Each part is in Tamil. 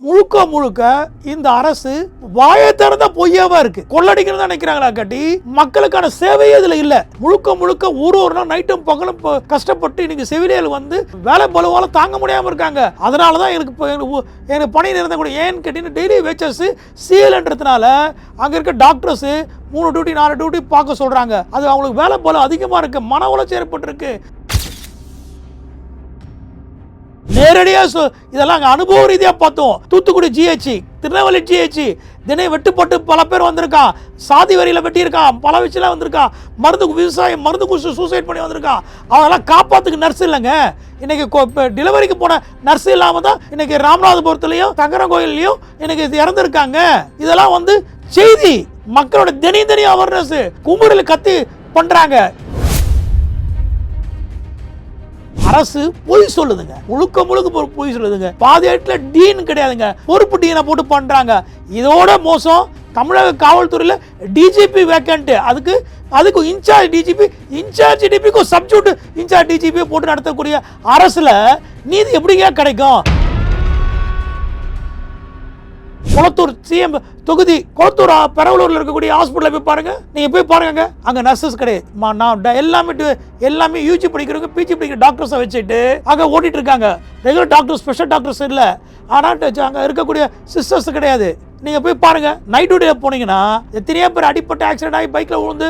முழுக்க முழுக்க இந்த அரசு வாயை திறந்த பொய்யாவா இருக்கு. கொள்ளடிக்கணும் தான் நினைக்கிறாங்களா காட்டி மக்களுக்கான சேவையே இதுல இல்ல. முழுக்க முழுக்க ஒரு நாள் நைட்டும் பகலும் கஷ்டப்பட்டு இன்னைக்கு செவிலியர்கள் வந்து வேலை பலுவால தாங்க முடியாம இருக்காங்க. அதனாலதான் எனக்கு பணி நிறந்த கூட ஏன்னு கேட்டீங்கன்னா டெய்லி வேச்சர்ஸ் சீலன்றதுனால அங்க இருக்க டாக்டர்ஸ் 3 டியூட்டி 4 டியூட்டி பார்க்க சொல்றாங்க. அது அவங்களுக்கு வேலை பலு அதிகமா இருக்கு, மன உளைச்சல் ஏற்பட்டிருக்கு. நேரடியா இதெல்லாம் அனுபவ ரீதியா பார்த்தோம். தூத்துக்குடி ஜிஹெச், திருநெல்வேலி ஜிஹெச் தினம் வெட்டுப்பட்டு பல பேர் வந்திருக்கான். சாதி வரியில வெட்டி இருக்கான், பல விஷயம் வந்திருக்கான். விவசாயம் மருந்து குடிச்சு சூசைட் பண்ணி வந்திருக்கான். அவங்கெல்லாம் காப்பாத்துக்கு நர்ஸ் இல்லைங்க. இன்னைக்கு டெலிவரிக்கு போன நர்ஸ் இல்லாம தான் இன்னைக்கு ராமநாதபுரத்துலயும் சங்கரன் கோயிலையும் இன்னைக்கு இறந்துருக்காங்க. இதெல்லாம் வந்து செய்தி மக்களோட தினம் அவேர்னஸ் குமுறில் கத்தி பண்றாங்க. அரசு பொய் சொல்லுதுங்க, முழுக்க முழுக்க பொய் சொல்லுதுங்க. பாதி இடத்துல டீன் கிடையாதுங்க, பொறுப்பு டீனை போட்டு பண்றாங்க. இதோட மோசம் தமிழக காவல்துறையில டிஜிபி வேக்கன்ட், அதுக்கு இன்சார்ஜ் டிஜிபிக்கும் சப்ஸ்டிட்யூட் இன்சார்ஜ் டிஜிபி போட்டு நடத்தக்கூடிய அரசுல நீதி எப்படிங்க கிடைக்கும்? கொளத்தூர் சிஎம் தொகுதி கொளத்தூர் பெரவலூர்ல இருக்கக்கூடிய ஹாஸ்பிட்டல் போய் பாருங்க. நீங்க போய் பாருங்க, அங்க நர்சஸ் கிடையாது. எல்லாமே யூஜி படிக்கிறவங்க பிஜி படிக்கிற டாக்டர்ஸை வச்சுட்டு அங்க ஓட்டிட்டு இருக்காங்க. ரெகுலர் டாக்டர், ஸ்பெஷல் டாக்டர்ஸ் இல்ல, ஆனா அங்க இருக்கக்கூடிய சிஸ்டர்ஸ் கிடையாது. நீங்க போய் பாருங்க, நைட் டியூட்டியில போனீங்கன்னா எத்தனையோ பேர் அடிப்பட்டு ஆக்சிடென்ட் ஆகி பைக்ல விழுந்து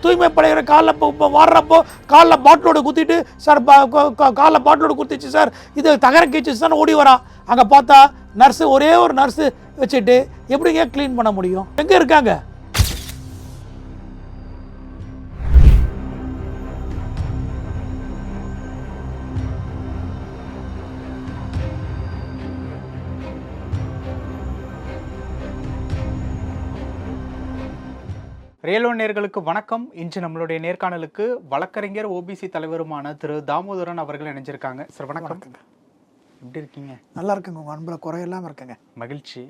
தூய்மை படைகிற காலில் வாடுறப்போ காலில் பாட்டிலோட குத்திட்டு சார் காலில் பாட்டிலோட குத்திச்சு சார் இது தகர கேச்சு சார் ஓடி வரான். அங்க பார்த்தா நர்ஸு, ஒரே ஒரு நர்ஸு வச்சுட்டு எப்படிங்க கிளீன் பண்ண முடியும்? எங்க இருக்காங்க? ரியலோ நேயர்களுக்கு வணக்கம். இன்று நம்மளுடைய நேர்காணலுக்கு வழக்கறிஞர் ஓபிசி தலைவருமான திரு தாமோதரன் அவர்கள் இணைஞ்சிருக்காங்க. சார் வணக்கம். எப்படி இருக்கீங்க? நல்லா இருக்குங்க, உங்க அன்புல குறையெல்லாம் இருக்குங்க. மகிழ்ச்சி.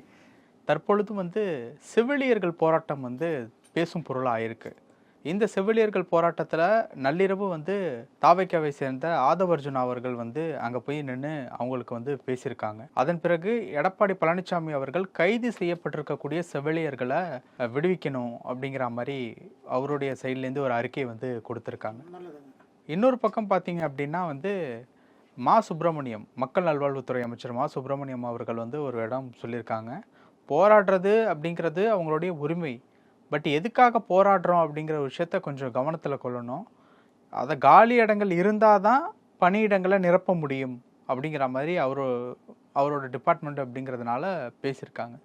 தற்பொழுது வந்து செவிலியர்கள் போராட்டம் வந்து பேசும் பொருளாக ஆயிருக்கு. இந்த செவிலியர்கள் போராட்டத்தில் நள்ளிரவு வந்து தாவைக்காவை சேர்ந்த ஆதவர்ஜுனா அவர்கள் வந்து அங்கே போய் நின்று அவங்களுக்கு வந்து பேசியிருக்காங்க. அதன் பிறகு எடப்பாடி பழனிசாமி அவர்கள் கைது செய்யப்பட்டிருக்கக்கூடிய செவிலியர்களை விடுவிக்கணும் அப்படிங்கிற மாதிரி அவருடைய சைட்லேருந்து ஒரு அறிக்கை வந்து கொடுத்துருக்காங்க. இன்னொரு பக்கம் பார்த்தீங்க அப்படின்னா வந்து மா சுப்பிரமணியம், மக்கள் நல்வாழ்வுத்துறை அமைச்சர் மா சுப்பிரமணியம் அவர்கள் வந்து ஒரு இடம் சொல்லியிருக்காங்க, போராடுறது அப்படிங்கிறது அவங்களுடைய உரிமை, பட் எதுக்காக போராடுறோம் அப்படிங்கிற விஷயத்த கொஞ்சம் கவனத்தில் கொள்ளணும். அதை காலி இடங்கள் இருந்தால் தான் பணியிடங்களை நிரப்ப முடியும் அப்படிங்கிற மாதிரி அவரோட டிபார்ட்மெண்ட் அப்படிங்கிறதுனால பேசியிருக்காங்க.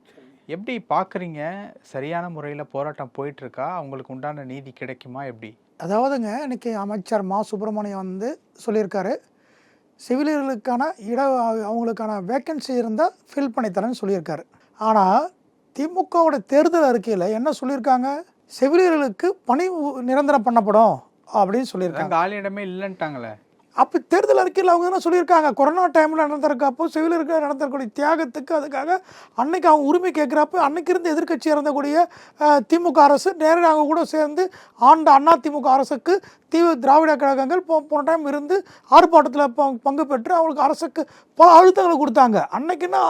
எப்படி பார்க்குறீங்க? சரியான முறையில் போராட்டம் போயிட்டுருக்கா? அவங்களுக்கு உண்டான நீதி கிடைக்குமா? எப்படி? அதாவதுங்க, இன்னைக்கு அமைச்சர் மா சுப்பிரமணியம் வந்து சொல்லியிருக்காரு, சிவிலியர்களுக்கான அவங்களுக்கான வேக்கன்சி இருந்தால் ஃபில் பண்ணித்தரேன்னு சொல்லியிருக்காரு. ஆனால் திமுகவோட தேர்தல் அறிக்கையில் என்ன சொல்லியிருக்காங்க? செவிலியர்களுக்கு பணி நிரந்தரம் பண்ணப்படும் அப்படின்னு சொல்லியிருக்காங்க. காலி இடமே இல்லைன்ட்டாங்களே. அப்போ தேர்தல் அறிக்கையில் அவங்க என்ன சொல்லியிருக்காங்க? கொரோனா டைமில் நடந்திருக்கப்போ செவிலியருக்கு நடந்தக்கூடிய தியாகத்துக்கு அதுக்காக அன்னைக்கு அவங்க உரிமை கேட்குறப்ப அன்னைக்கு இருந்து எதிர்கட்சியாக இருந்தக்கூடிய திமுக அரசு நேரடியாக அவங்க கூட சேர்ந்து ஆண்ட அண்ணா திமுக அரசுக்கு திராவிட கழகங்கள் போன டைம் இருந்து ஆர்ப்பாட்டத்தில் பங்கு பெற்று அவங்களுக்கு அரசுக்கு பல அழுத்தங்களை கொடுத்தாங்க. அன்னைக்குன்னா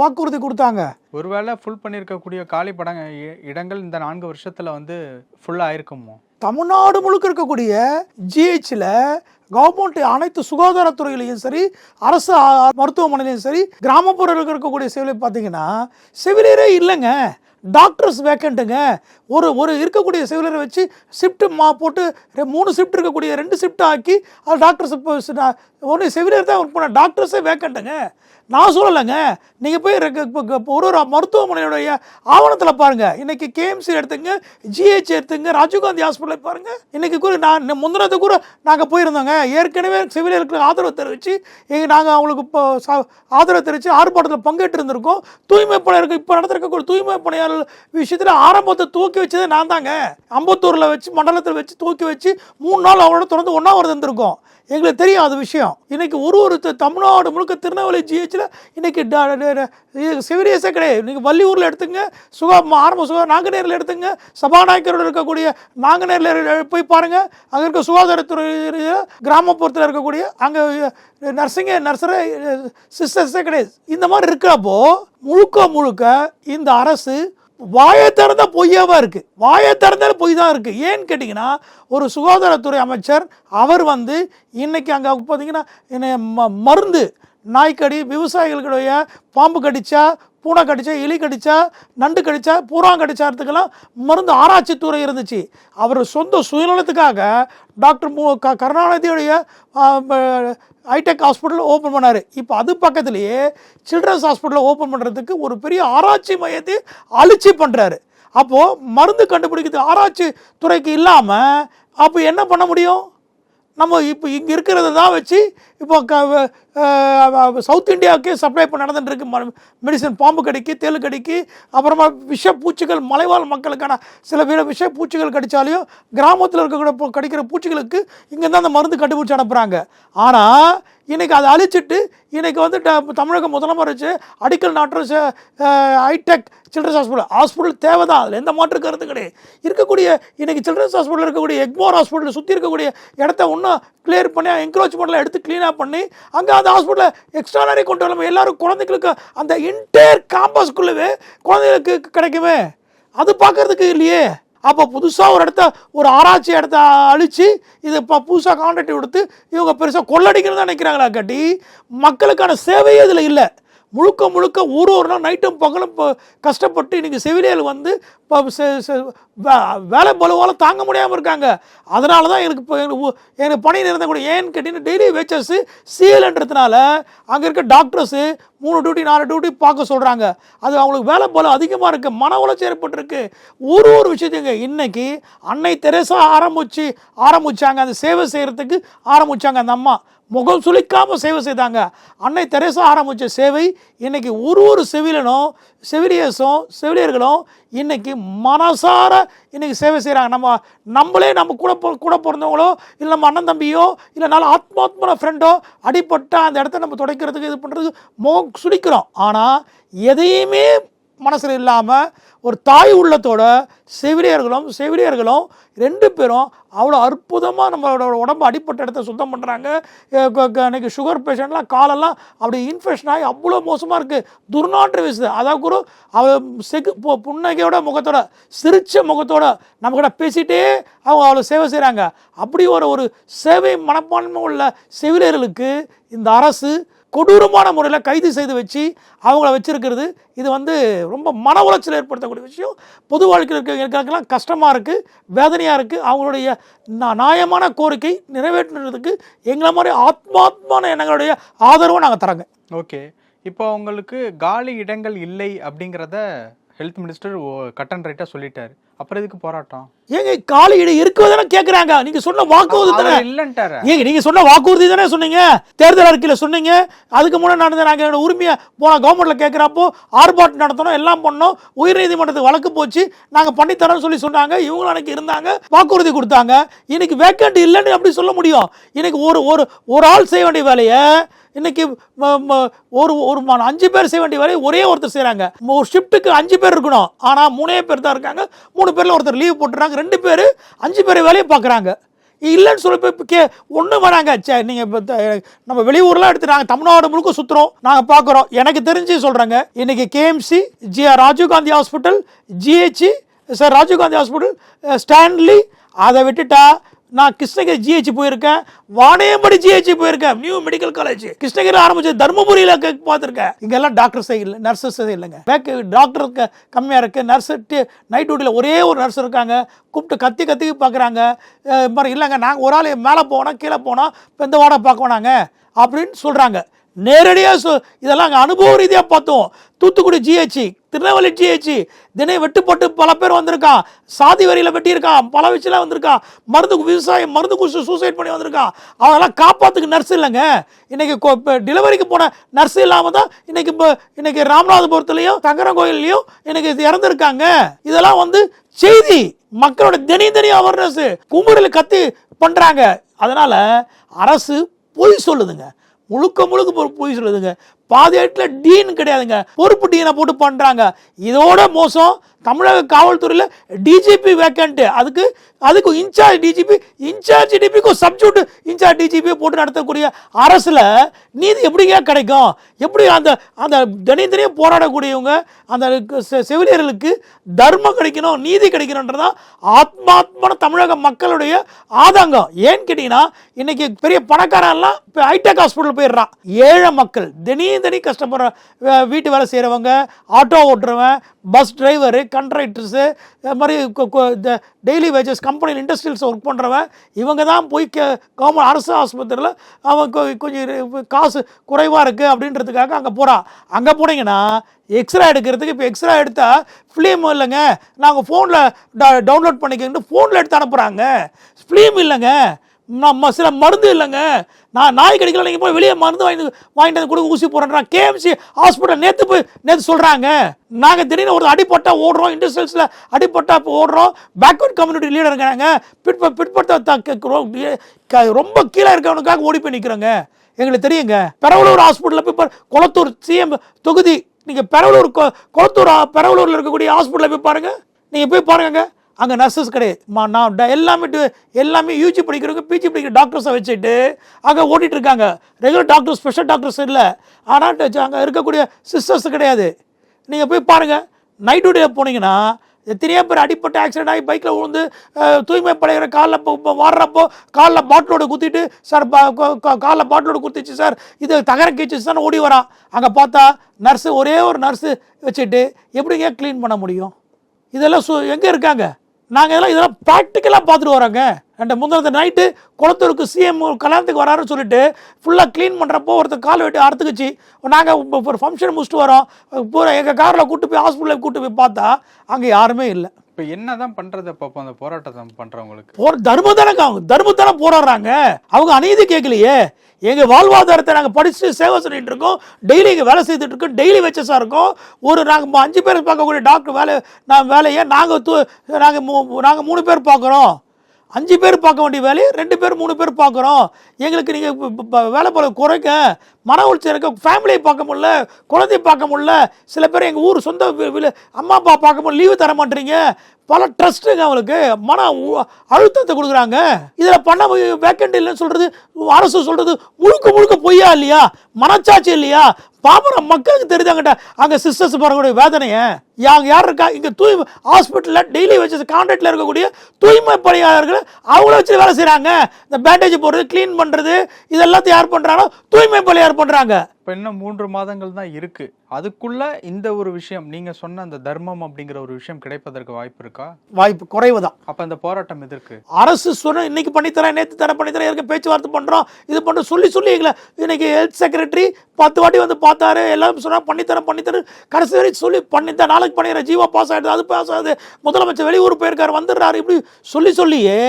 வாக்குறுதி கொடுத்தாங்க. ஒருவேளை ஃபுல் பண்ணியிருக்கக்கூடிய காலி இடங்கள் இந்த 4 வருஷத்தில் வந்து ஃபுல்லாக ஆயிருக்குமோ? தமிழ்நாடு முழுக்க இருக்கக்கூடிய ஜிஹெச்சில் கவர்மெண்ட் அனைத்து சுகாதாரத்துறையிலையும் சரி, அரசு மருத்துவமனையிலையும் சரி, கிராமப்புறத்தில் இருக்கக்கூடிய செவிலியர் பார்த்தீங்கன்னா செவிலியரே இல்லைங்க, டாக்டர்ஸ் வேக்கண்ட்டுங்க. ஒரு இருக்கக்கூடிய செவிலியரை வச்சு ஷிஃப்ட் போட்டு 3 ஷிஃப்ட் இருக்கக்கூடிய 2 ஷிஃப்ட் ஆக்கி அது டாக்டர்ஸ் ஒன்று செவிலியர் தான் ஒர்க் பண்ண, டாக்டர்ஸே வேக்கண்ட்டுங்க. நான் சொல்லலைங்க, நீங்கள் போய் ஒரு மருத்துவமனையுடைய ஆவணத்தில் பாருங்கள். இன்றைக்கி கேஎம்சி எடுத்துங்க, ஜிஹெச் எடுத்துங்க, ராஜீவ்காந்தி ஹாஸ்பிட்டலில் பாருங்கள். இன்றைக்கி கூட முந்தினது கூட நாங்கள் போயிருந்தோங்க. ஏற்கனவே செவிலியர்களுக்கு ஆதரவு தெரிவித்து நாங்கள் அவங்களுக்கு இப்போ ஆதரவு தெரிவித்து ஆர்ப்பாட்டத்தில் பங்கேற்று இருந்திருக்கோம். தூய்மை பணியாளர்கள் இப்போ நடந்திருக்கக்கூடிய தூய்மை பணியாளர் விஷயத்தில் ஆரம்பத்தை தூக்கி வச்சதே நான் தாங்க. அம்பத்தூரில் வச்சு மண்டலத்தில் வச்சு தூக்கி வச்சு 3 நாள் அவரோட தொடர்ந்து 1 இருந்திருக்கோம். எங்களுக்கு தெரியும் அது விஷயம். இன்னைக்கு ஒரு தமிழ்நாடு முழுக்க திருநெல்வேலி ஜிஹெச்சில் இன்னைக்கு செவிலியர்ஸே கிடையாது. இன்னைக்கு வள்ளியூரில் எடுத்துங்க, ஆரம்ப சுகாதார நாங்குநேரில் எடுத்துங்க, சபாநாயகரோடு இருக்கக்கூடிய நாங்குநேரில் போய் பாருங்கள். அங்கே இருக்க சுகாதாரத்துறை கிராமப்புறத்தில் இருக்கக்கூடிய அங்கே நர்சரே சிஸ்டர்ஸே கிடையாது. இந்த மாதிரி இருக்கிறப்போ முழுக்க இந்த அரசு வாயை திறந்தா பொய்யாவா இருக்கு. வாயை திறந்தாலும் பொய் தான் இருக்கு. ஏன்னு கேட்டிங்கன்னா, ஒரு சுகாதாரத்துறை அமைச்சர் அவர் இன்னைக்கு அங்கே பார்த்தீங்கன்னா மருந்து நாய்க்கடி, விவசாயிகளுடைய பாம்பு கடிச்சா, பூனை கடிச்சா, எலி கடிச்சா, நண்டு கடிச்சா, பூரான் கடிச்சாரத்துக்கெல்லாம் மருந்து ஆராய்ச்சித்துறை இருந்துச்சு. அவர் சொந்த சுயநலத்துக்காக டாக்டர் கருணாநிதியுடைய ஹைடெக் ஹாஸ்பிட்டல் ஓப்பன் பண்ணார். இப்போ அது பக்கத்துலேயே சில்ட்ரன்ஸ் ஹாஸ்பிட்டலை ஓப்பன் பண்ணுறதுக்கு ஒரு பெரிய ஆராய்ச்சி மையத்தை அழிச்சி பண்ணுறாரு. அப்போது மருந்து கண்டுபிடிக்கிறது ஆராய்ச்சி துறைக்கு இல்லாமல் அப்போ என்ன பண்ண முடியும்? நம்ம இப்போ இங்கே இருக்கிறத தான் வச்சு இப்போ சவுத் இந்தியாவுக்கே சப்ளை பண்ண நடந்துட்டுருக்கு மெடிசன். பாம்பு கடிக்கு, தேளு கடிக்கு, அப்புறமா விஷப்பூச்சிகள், மலைவாழ் மக்களுக்கான சில விஷப்பூச்சிகள் கடித்தாலையும் கிராமத்தில் இருக்கக்கூடிய கடிக்கிற பூச்சிகளுக்கு இங்கே தான் அந்த மருந்து கண்டுபிடிச்சி அனுப்புகிறாங்க. ஆனால் இன்றைக்கி அதை அழிச்சிட்டு இன்றைக்கி தமிழக முதலமைச்சர் அடிக்கல் நாட்டுற ஹைடெக் சில்ட்ரன்ஸ் ஹாஸ்பிட்டல் தேவை தான், அதில் எந்த மாற்று கருத்து கிடையாது. இருக்கக்கூடிய இன்றைக்கி சில்ட்ரன்ஸ் ஹாஸ்பிட்டல் இருக்கக்கூடிய எக்மோர் ஹாஸ்பிட்டல் சுற்றி இருக்கக்கூடிய இடத்த இன்னும் கிளியர் பண்ணி என்க்ரோச்மெண்ட்டில் எடுத்து க்ளீனாக பண்ணி அங்கே அந்த ஹாஸ்பிட்டலில் எக்ஸ்ட்ரானரி கொண்டு வரணும். எல்லோரும் குழந்தைங்களுக்கு அந்த இன்டேர் கேம்பஸ்குள்ளவே குழந்தைகளுக்கு கிடைக்குமே, அது பார்க்கறதுக்கு இல்லையே. அப்போ புதுசாக ஒரு ஆராய்ச்சி இடத்த அழித்து இது இப்போ புதுசாக கான்ட்ராக்ட் கொடுத்து இவங்க பெருசாக கொள்ளடிக்கணும்னு நினைக்கிறாங்களா காட்டி மக்களுக்கான சேவையே இதில் இல்லை. முழுக்க ஒரு நாள் நைட்டும் பகலும் கஷ்டப்பட்டு இன்றைக்கி செவிலியர் இப்போ வேலை பலுவால் தாங்க முடியாமல் இருக்காங்க. அதனால தான் எனக்கு பணி நிறந்த கூட ஏன்னு கேட்டிங்கன்னா டெய்லி வேச்சர்ஸு சிஎல்ன்றதுனால அங்கே இருக்க டாக்டர்ஸு 3 டியூட்டி 4 டியூட்டி பார்க்க சொல்கிறாங்க. அது அவங்களுக்கு வேலை பலு அதிகமாக இருக்குது, மன உளைச்சல் ஏற்பட்டிருக்கு. ஒரு விஷயத்துங்க இன்றைக்கி அன்னை தெரேசா ஆரம்பித்தாங்க அந்த சேவை செய்கிறதுக்கு ஆரம்பித்தாங்க. அந்த அம்மா முகம் சுளிக்காமல் சேவை செய்தாங்க. அன்னை தெரேசா ஆரம்பித்த சேவை இன்றைக்கி ஒரு செவிலியர்களும் இன்றைக்கி மனசார இன்றைக்கி சேவை செய்கிறாங்க. நம்மளே நம்ம கூட பிறந்தவங்களோ இல்லை நம்ம அண்ணன் தம்பியோ இல்லை நல்ல ஆத்மாத்மான ஃப்ரெண்டோ அடிப்பட்ட அந்த இடத்த நம்ம துடைக்கிறதுக்கு இது பண்ணுறதுக்கு முகம் சுளிக்கிறோம். ஆனால் எதையுமே மனசில் இல்லாமல் ஒரு தாய் உள்ளத்தோட செவிலியர்களும் 2 பேரும் அவ்வளோ அற்புதமாக நம்மளோட உடம்பு அடிப்பட்ட இடத்த சுத்தம் பண்ணுறாங்க. இன்றைக்கி சுகர் பேஷண்ட்லாம் காலெல்லாம் அப்படி இன்ஃபெக்ஷன் ஆகி அவ்வளோ மோசமாக இருக்குது, துர்நாற்று வீசுது. அதாவது கூட புன்னகையோட முகத்தோட சிரிச்ச முகத்தோட நம்மக்கிட்ட பேசிகிட்டே அவங்க அவ்வளோ சேவை செய்கிறாங்க. அப்படி ஒரு சேவை மனப்பான்மை உள்ள செவிலியர்களுக்கு இந்த அரசு கொடூரமான முறையில் கைது செய்து வச்சு அவங்கள வச்சிருக்கிறது இது ரொம்ப மன உளைச்சல் ஏற்படுத்தக்கூடிய விஷயம். பொது வாழ்க்கையில் இருக்கிறவங்களுக்கெல்லாம் கஷ்டமாக இருக்குது, வேதனையாக இருக்குது. அவங்களுடைய நியாயமான கோரிக்கை நிறைவேற்றுறதுக்கு எங்களை மாதிரி ஆத்மாத்மான எண்ணங்களுடைய ஆதரவை நாங்கள் தரோங்க. ஓகே, இப்போ அவங்களுக்கு காலி இடங்கள் இல்லை அப்படிங்கிறத ஹெல்த் மினிஸ்டர் கட் அண்ட் ரைட்டாக சொல்லிட்டாரு. அப்புறம் இதுக்கு போராட்டம் ஏங்க? காலி இடம் இருக்குவதானே கேட்குறாங்க. நீங்கள் சொன்ன வாக்குறுதி தானே இல்லைன்ட்டாரு. ஏங்க நீங்கள் சொன்ன வாக்குறுதி தானே சொன்னீங்க, தேர்தல் அறிக்கையில் சொன்னீங்க. அதுக்கு முன்னாடி நடந்த நாங்கள் எங்களோட உரிமையை கவர்மெண்ட்டில் கேட்குறப்போ ஆர்ப்பாட்டம் நடத்தணும், எல்லாம் பண்ணோம், உயர்நீதிமன்றத்துக்கு வழக்கு போச்சு, நாங்கள் பண்ணித்தரோம்னு சொன்னாங்க. இவங்களும் அன்றைக்கி இருந்தாங்க, வாக்குறுதி கொடுத்தாங்க. இன்னைக்கு வேக்கண்ட் இல்லைன்னு அப்படி சொல்ல முடியும்? இன்னைக்கு ஒரு ஆள் செய்ய வேண்டிய வேலையை இன்னைக்கு ஒரு 5 பேர் செய்ய வேண்டிய வேலையை ஒரே ஒருத்தர் செய்கிறாங்க. ஒரு ஷிஃப்ட்டுக்கு 5 பேர் இருக்கணும், ஆனால் 3 பேர் தான் இருக்காங்க. 3 பேரில் ஒருத்தர் லீவ் போட்டுறாங்க, 2 பேர் 5 பேர் வேலையை பார்க்குறாங்க. இல்லைன்னு சொல்லி போய் ஒன்றும் வேணாங்க. நீங்கள் இப்போ நம்ம வெளியூர்லாம் எடுத்து நாங்கள் தமிழ்நாடு முழுக்க சுற்றுறோம், நாங்கள் பார்க்குறோம். எனக்கு தெரிஞ்சு சொல்கிறேங்க, இன்றைக்கி KMC, Rajiv Gandhi hospital, GH Rajiv Gandhi hospital, Stanley, அதை விட்டுட்டா நான் கிருஷ்ணகிரி ஜிஹெச் போயிருக்கேன், வாணியம்படி ஜிஹெச் போயிருக்கேன், நியூ மெடிக்கல் காலேஜ் கிருஷ்ணகிரி ஆரம்பிச்சு தர்மபுரியில் பார்த்துருக்கேன். இங்கெல்லாம் டாக்டர்ஸே இல்லை, நர்சஸே இல்லைங்க. டாக்டருக்கு கம்மியாக இருக்குது. நர்ஸு நைட் டியூட்டியில் ஒரே ஒரு நர்ஸ் இருக்காங்க, கூப்பிட்டு கத்தி பார்க்குறாங்க. மாதிரி இல்லைங்க, நாங்கள் ஒரு ஆள் மேலே போனால் கீழே போனால் இப்போ இந்த வாடகை பார்க்க வேணாங்க அப்படின்னு சொல்கிறாங்க. நேரடியாக இதெல்லாம் அங்கே அனுபவ ரீதியாக பார்த்தோம். தூத்துக்குடி ஜிஹெச், திருநெல்வேலி ஜிஹெச் தினம் வெட்டுப்பட்டு பல பேர் வந்திருக்கான், சாதி வரியில் வெட்டியிருக்கான், பல விஷயம் வந்திருக்கான், மருந்து குடிச்சு சூசைட் பண்ணி வந்திருக்கான். அவங்களாம் காப்பாற்றுக்கு நர்ஸ் இல்லைங்க. இன்றைக்கி டெலிவரிக்கு போன நர்ஸ் இல்லாமல் தான் இன்னைக்கு ராமநாதபுரத்துலேயும் சங்கரங்கோயிலையும் இன்னைக்கு இறந்துருக்காங்க. இதெல்லாம் செய்தி மக்களோட தினம் அவேர்னஸ் குமுறில் கத்தி பண்ணுறாங்க. அதனால் அரசு பொய் சொல்லுதுங்க, முழுக்க முழுக்க பொய் சொல்லுதுங்க. பாதி இடத்துல டீன் கிடையாதுங்க, பொறுப்பு டீனை போட்டு பண்ணுறாங்க. இதோட மோசம் தமிழக காவல்துறையில் டிஜிபி வேக்கண்ட்டு, அதுக்கு இன்சார்ஜ் டிஜிபி, இன்சார்ஜ் டிஜிபிக்கும் சப்ஜூட் இன்சார்ஜ் டிஜிபியை போட்டு நடத்தக்கூடிய அரசில் நீதி எப்படிங்க கிடைக்கும்? எப்படி அந்த அந்த தனித்தனியாக போராடக்கூடியவங்க அந்த செவிலியர்களுக்கு தர்மம் கிடைக்கணும், நீதி கிடைக்கணுன்றதான் ஆத்மாத்மான தமிழக மக்களுடைய ஆதங்கம். ஏன்னு கேட்டிங்கன்னா இன்னைக்கு பெரிய பணக்காரெல்லாம் இப்போ ஹைடெக் ஹாஸ்பிட்டல் போயிடுறான். ஏழை மக்கள் தனி கஷ்டப்படுற வீட்டு வேலை செய்கிறவங்க, ஆட்டோ ஓட்டுறவன், பஸ் டிரைவரு, கண்ட்ராக்டர்ஸு, அது மாதிரி டெய்லி வேஜஸ் கம்பெனியில் இண்டஸ்ட்ரியல்ஸ் ஒர்க் பண்ணுறவன், இவங்க தான் போய் கவர்மெண்ட் அரசு ஆஸ்பத்திரியில் அவன் கொஞ்சம் காசு குறைவாக இருக்குது அப்படின்றதுக்காக அங்கே போகிறான். அங்கே போனீங்கன்னா எக்ஸ்ரே எடுக்கிறதுக்கு இப்போ எக்ஸ்ரே எடுத்தால் ஃபிலிம் இல்லைங்க, நாங்கள் ஃபோனில் டவுன்லோட் பண்ணிக்கிட்டு ஃபோனில் எடுத்து அனுப்புகிறாங்க. ஃபிலிம் இல்லைங்க, நம்ம சில மருந்து இல்லைங்க, நான் நாய் கடிக்கல, நீங்கள் போய் வெளியே மருந்து வாங்கிட்டு வந்து கொடுங்க, ஊசி போடுறேன். கேஎம்சி ஹாஸ்பிட்டல் நேற்று சொல்கிறாங்க, நாங்கள் திடீர்னு ஒரு அடிப்பட்டா ஓடுறோம், இண்டஸ்ட்ரியல்ஸில் அடிப்பட்டா இப்போ ஓடுறோம், பேக்வர்ட் கம்யூனிட்டி லீடர் இருக்காங்க, பிற்பட்ட ரொம்ப கீழே இருக்கவனுக்காக ஓடி போய் நிற்கிறோங்க. எங்களுக்கு தெரியுங்க. பெரவலூர் ஹாஸ்பிட்டலில் போய் கொளத்தூர் சிஎம் தொகுதி, நீங்கள் பெரவலூரில் இருக்கக்கூடிய ஹாஸ்பிட்டலில் போய் பாருங்கள், நீங்கள் போய் பாருங்க, அங்கே நர்சஸ் கிடையாது. நான் எல்லாமே யூஜி படிக்கிறவங்க, பிஜி படிக்கிற டாக்டர்ஸை வச்சுட்டு அங்கே ஓட்டிகிட்டு இருக்காங்க. ரெகுலர் டாக்டர்ஸ், ஸ்பெஷல் டாக்டர்ஸ் இல்லை, ஆனால் அங்கே இருக்கக்கூடிய சிஸ்டர்ஸ் கிடையாது. நீங்கள் போய் பாருங்கள், நைட் டியூட்டியில் போனீங்கன்னா எத்தனையோ பேர் அடிப்பட்டு ஆக்சிடென்ட் ஆகி பைக்கில் விழுந்து தூய்மை படைகிற காலில் வாடுறப்போ காலில் பாட்டிலோடு குத்திட்டு, சார் காலில் பாட்டிலோடு குத்திச்சு சார், இது தகர கீச்சு சார் ஓடி வரான். அங்கே பார்த்தா நர்ஸு, ஒரே ஒரு நர்ஸு வச்சுட்டு எப்படிங்க க்ளீன் பண்ண முடியும்? இதெல்லாம் எங்கே இருக்காங்க? நாங்கள் இதெல்லாம் ப்ராக்டிக்கலாக பார்த்துட்டு வரோங்க. அண்ட் முந்தின நைட்டு குளத்தூருக்கு சிஎம் கல்யாணத்துக்கு வராருன்னு சொல்லிட்டு ஃபுல்லாக க்ளீன் பண்ணுறப்போ ஒருத்தர் கால் வெட்டி அறுத்துக்குச்சு. நாங்கள் ஒரு ஃபங்க்ஷன் முடிச்சுட்டு வரோம், பூரா எங்கள் காரில் கூட்டு போய் ஹாஸ்பிட்டலில் கூட்டு போய் பார்த்தா அங்கே யாருமே இல்லை. இப்போ என்ன தான் பண்ணுறது? அப்போ அந்த போராட்டத்தை பண்ணுறவங்களுக்கு தர்மம் தானே போராடுறாங்க. அவங்க அநீதி கேட்கலையே. எங்கள் வாழ்வாதாரத்தை நாங்கள் படிச்சுட்டு சேவை சொல்லிட்டு இருக்கோம், டெய்லி இங்கே வேலை செய்துட்டு இருக்கோம், டெய்லி வச்சஸாக இருக்கோம். நாங்கள் 5 பேர் பார்க்கக்கூடிய டாக்டர் வேலையை நாங்கள் 3 பேர் பார்க்குறோம். 5 பேர் பார்க்க வேண்டிய வேலையை 2 பேர் 3 பேர் பார்க்குறோம். எங்களுக்கு நீங்கள் வேலை போல குறைக்க, மன உளைச்சல் இருக்க, ஃபேமிலியை பார்க்க முடியல, குழந்தைய பார்க்க முடியல. சில பேர் எங்கள் ஊர் சொந்த அம்மா அப்பா பார்க்க முடியல, லீவு தர மாட்டேறீங்க. பல ட்ரஸ்ட்டுங்க அவங்களுக்கு மன அழுத்தத்தை கொடுக்குறாங்க. இதில் பண்ண வேக்கண்ட் இல்லைன்னு சொல்கிறது அரசு சொல்கிறது முழுக்க பொய்யா இல்லையா? மனச்சாட்சி இல்லையா? பாபர மக்களுக்கு தெரியுதாங்கட்ட அங்கே சிஸ்டர்ஸ் போகக்கூடிய வேதனையை. யார் இருக்கா இங்கே தூய்மை ஹாஸ்பிட்டலில் டெய்லி வச்சு கான்ட்ராக்டில் இருக்கக்கூடிய தூய்மை பணியாளர்கள் அவங்கள வச்சு வேலை செய்கிறாங்க. இந்த பேண்டேஜ் போடுறது, க்ளீன் பண்ணுறது, இதெல்லாத்தையும் யார் பண்ணுறாங்கன்னா தூய்மை பணியாளர் பண்ணுறாங்க. இப்போ இன்னும் 3 மாதங்கள் தான் இருக்குது. அதுக்குள்ள இந்த ஒரு விஷயம் நீங்கள் சொன்ன அந்த தர்மம் அப்படிங்கிற ஒரு விஷயம் கிடைப்பதற்கு வாய்ப்பு இருக்கா? வாய்ப்பு குறைவு தான். அப்போ அந்த போராட்டம் எதற்கு? அரசு சொன்ன இன்னைக்கு பண்ணித்தரேன், நேற்று தர பண்ணித்தரேன், இருக்க பேச்சுவார்த்தை பண்ணுறோம், இது பண்ணுறோம் சொல்லி எங்களை இன்னைக்கு ஹெல்த் செக்ரட்டரி 10 வாட்டி வந்து பார்த்தாரு, எல்லாம் சொன்னால் பண்ணித்தரேன் கடைசி வரைக்கும் சொல்லி பண்ணித்தரேன், நாளைக்கு பண்ணிடுறேன், ஜீவா பாஸ் ஆகிடுது, அது பாஸ் ஆகுது, முதலமைச்சர் வெளியூர் போயிருக்காரு வந்துடுறாரு, இப்படி சொல்லியே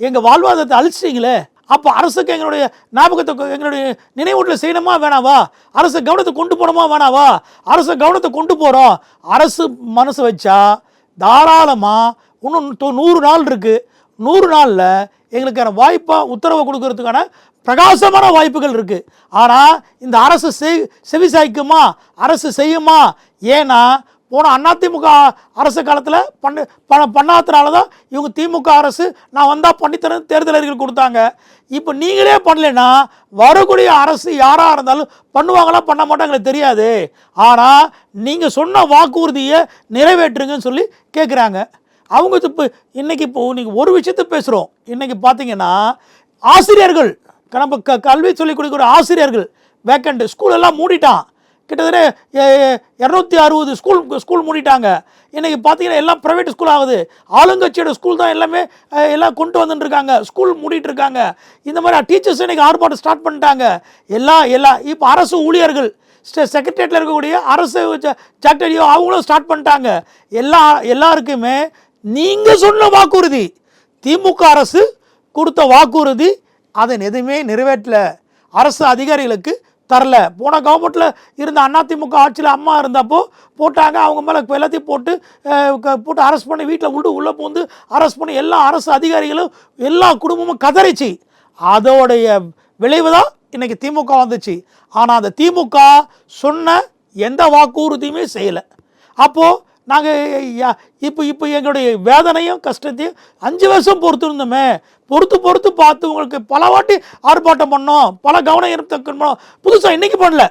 எங்கள் வாழ்வாதாரத்தை அழிச்சிட்டீங்களே. அப்போ அரசுக்கு எங்களுடைய ஞாபகத்தை, எங்களுடைய நினைவூட்டல் செய்யணுமா வேணாவா? அரசு கவனத்தை கொண்டு போகணுமா வேணாவா? அரசு கவனத்தை கொண்டு போகிறோம். அரசு மனசு வச்சா தாராளமாக இன்னும் 100 நாள் இருக்குது. 100 நாளில் எங்களுக்கான வாய்ப்பாக உத்தரவை கொடுக்கறதுக்கான பிரகாசமான வாய்ப்புகள் இருக்குது. ஆனால் இந்த அரசு செவி சாய்க்குமா? அரசு செய்யுமா? ஏன்னா போன அதிமுக அரசு காலத்தில் பண்ணாதனால தான் இவங்க திமுக அரசு நான் வந்தால் பண்ணித்தரேன் தேர்தல் அறிக்கை கொடுத்தாங்க. இப்போ நீங்களே பண்ணலைன்னா வரக்கூடிய அரசு யாராக இருந்தாலும் பண்ணுவாங்களா பண்ண மாட்டாங்களுக்கு தெரியாது. ஆனால் நீங்கள் சொன்ன வாக்குறுதியை நிறைவேற்றுங்கன்னு சொல்லி கேட்குறாங்க. அவங்க இப்போ இன்றைக்கி நீங்கள் ஒரு விஷயத்தை பேசுகிறோம். இன்றைக்கி பார்த்தீங்கன்னா ஆசிரியர்கள், நம்ம கல்வி சொல்லிக் கொடுக்குற ஆசிரியர்கள் வேக்கண்ட், ஸ்கூலெல்லாம் மூடிட்டான். கிட்டத்தட்ட 260 ஸ்கூல் மூடிட்டாங்க. இன்றைக்கி பார்த்தீங்கன்னா எல்லாம் ப்ரைவேட் ஸ்கூல் ஆகுது. ஆளுங்கட்சியோட ஸ்கூல் தான் எல்லாம் கொண்டு வந்துட்டுருக்காங்க, ஸ்கூல் மூடிட்டு இருக்காங்க. இந்த மாதிரி டீச்சர்ஸ் இன்றைக்கி ஆர்ப்பாட்டம் ஸ்டார்ட் பண்ணிட்டாங்க. எல்லாம் இப்போ அரசு ஊழியர்கள் செக்ரட்டரியேட்டில் இருக்கக்கூடிய அரசு ஜாக்டரியோ அவங்களும் ஸ்டார்ட் பண்ணிட்டாங்க. எல்லாருக்குமே நீங்கள் சொன்ன வாக்குறுதி, திமுக அரசு கொடுத்த வாக்குறுதி, அதன் எதுவுமே நிறைவேற்றல, அரசு அதிகாரிகளுக்கு தரல. போன கவர்மெண்ட்டில் இருந்த அதிமுக ஆட்சியில் அம்மா இருந்தப்போ போட்டாங்க, அவங்க மேலே எல்லாத்தையும் போட்டு அரெஸ்ட் பண்ணி வீட்டில் உள்ளே பூந்து அரெஸ்ட் பண்ணி எல்லா அரசு அதிகாரிகளும் எல்லா குடும்பமும் கதறிச்சு. அதோடைய விளைவு தான் இன்னைக்கு திமுக வந்துச்சு. ஆனால் அந்த திமுக சொன்ன எந்த வாக்குறுதியுமே செய்யலை. அப்போது நாங்கள் இப்போ எங்களுடைய வேதனையும் கஷ்டத்தையும் 5 வருஷம் பொறுத்து இருந்தோமே, பொறுத்து பார்த்து உங்களுக்கு பல வாட்டி ஆர்ப்பாட்டம் பண்ணோம், பல கவனம் எடுத்துக்கணும். புதுசாக இன்றைக்கி பண்ணல,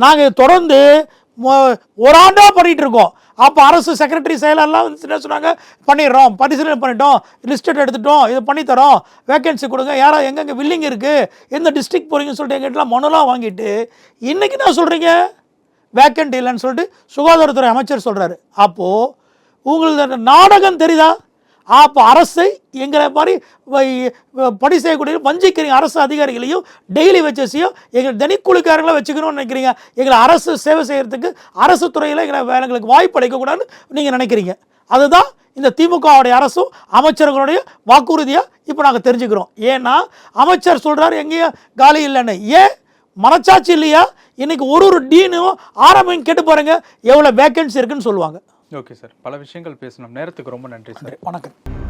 நாங்கள் தொடர்ந்து ஒரு ஆண்டாக பண்ணிகிட்டு இருக்கோம். அப்போ அரசு செக்ரட்டரி செயலெல்லாம் என்ன சொன்னாங்க, பண்ணிடுறோம், பரிசீலனை பண்ணிட்டோம், லிஸ்ட் எடுத்துட்டோம், இதை பண்ணித்தரோம், வேக்கன்சி கொடுங்க, யாரோ எங்கெங்கே வில்லிங் இருக்குது, எந்த டிஸ்ட்ரிக்ட் போகிறீங்கன்னு சொல்லிட்டு எங்கிட்டலாம் மனுலாம் வாங்கிட்டு இன்றைக்கி என்ன சொல்கிறீங்க, வேக்கண்ட் இல்லைன்னு சொல்லிட்டு சுகாதாரத்துறை அமைச்சர் சொல்கிறாரு. அப்போது உங்களுக்கு நாடகம் தெரியுதா? அப்போ அரசை எங்களை மாதிரி பணி செய்யக்கூடிய வஞ்சிக்கிறீங்க. அரசு அதிகாரிகளையும் டெய்லி வச்சையும் எங்களை தினக்கூலிக்காரங்களாம் வச்சுக்கணும்னு நினைக்கிறீங்க. எங்களை அரசு சேவை செய்கிறதுக்கு அரசு துறையில் எங்களுக்கு வாய்ப்பு அளிக்கக்கூடாதுன்னு நீங்கள் நினைக்கிறீங்க. அதுதான் இந்த திமுகவுடைய அரசும் அமைச்சர்களுடைய வாக்குறுதியாக இப்போ நாங்கள் தெரிஞ்சுக்கிறோம். ஏன்னா அமைச்சர் சொல்கிறார் எங்கேயும் காலி இல்லைன்னு. ஏன் மனச்சாட்சி இல்லையா? இன்னைக்கு ஒரு டீனும் ஆரம்பிங்க கேட்டு பாருங்க எவ்வளோ வேக்கன்சி இருக்குன்னு சொல்லுவாங்க. ஓகே சார், பல விஷயங்கள் பேசணும். நேரத்துக்கு ரொம்ப நன்றி சார். வணக்கம்.